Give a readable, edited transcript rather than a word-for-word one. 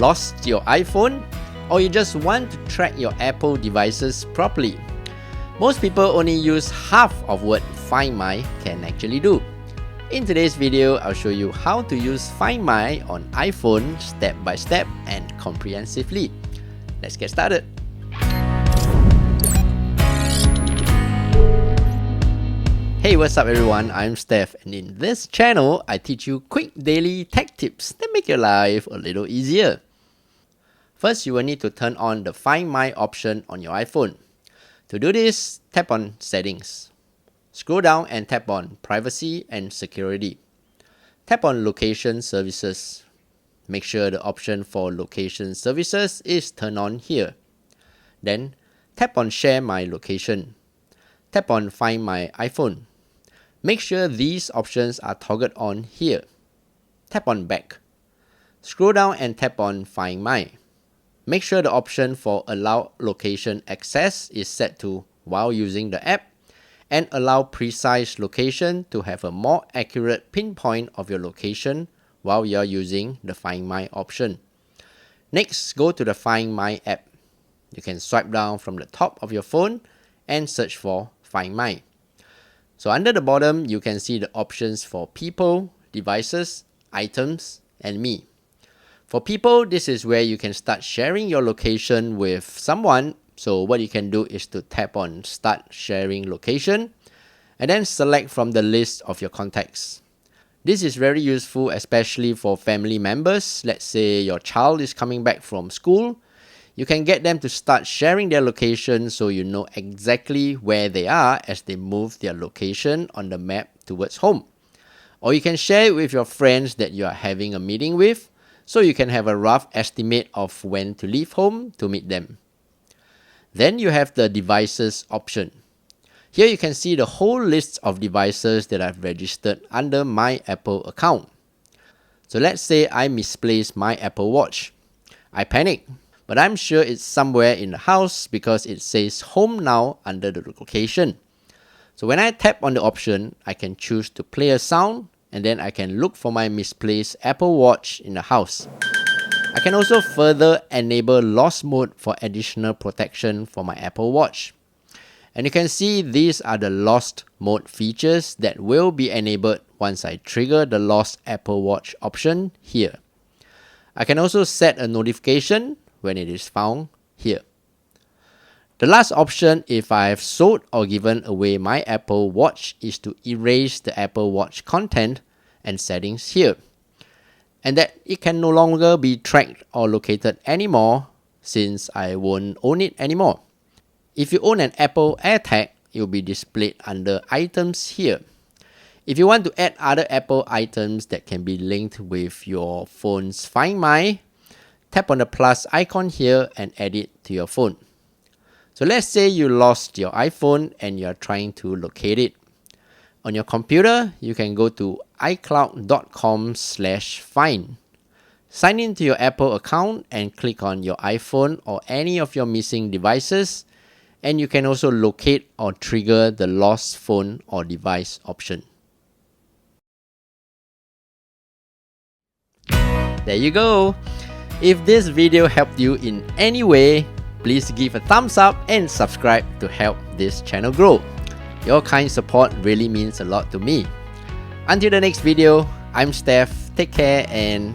Lost your iPhone? Or you just want to track your Apple devices properly? Most people only use half of what Find My can actually do. In today's video, I'll show you how to use Find My on iPhone step by step and comprehensively. Let's get started. Hey, what's up everyone? I'm Steph, and in this channel, I teach you quick daily tech tips that make your life a little easier. First, you will need to turn on the Find My option on your iPhone. To do this, tap on Settings. Scroll down and tap on Privacy and Security. Tap on Location Services. Make sure the option for Location Services is turned on here. Then, tap on Share My Location. Tap on Find My iPhone. Make sure these options are toggled on here. Tap on Back. Scroll down and tap on Find My. Make sure the option for Allow Location Access is set to while using the app, and allow precise location to have a more accurate pinpoint of your location while you're using the Find My option. Next, go to the Find My app. You can swipe down from the top of your phone and search for Find My. So under the bottom, you can see the options for people, devices, items, and me. For people, this is where you can start sharing your location with someone. So what you can do is to tap on Start Sharing Location and then select from the list of your contacts. This is very useful, especially for family members. Let's say your child is coming back from school. You can get them to start sharing their location so you know exactly where they are as they move their location on the map towards home. Or you can share it with your friends that you are having a meeting with, so you can have a rough estimate of when to leave home to meet them. Then you have the devices option. Here you can see the whole list of devices that I've registered under my Apple account. So let's say I misplaced my Apple Watch. I panic, but I'm sure it's somewhere in the house because it says Home Now under the location. So when I tap on the option, I can choose to play a sound, and then I can look for my misplaced Apple Watch in the house. I can also further enable lost mode for additional protection for my Apple Watch. And you can see these are the lost mode features that will be enabled once I trigger the lost Apple Watch option here. I can also set a notification when it is found here. The last option if I have sold or given away my Apple Watch is to erase the Apple Watch content and settings here, and that it can no longer be tracked or located anymore since I won't own it anymore. If you own an Apple AirTag, it will be displayed under Items here. If you want to add other Apple items that can be linked with your phone's Find My, tap on the plus icon here and add it to your phone. So let's say you lost your iPhone and you're trying to locate it. On your computer, you can go to icloud.com/find. Sign in to your Apple account and click on your iPhone or any of your missing devices, and you can also locate or trigger the lost phone or device option. There you go. If this video helped you in any way, please give a thumbs up and subscribe to help this channel grow. Your kind support really means a lot to me. Until the next video, I'm Steph. Take care and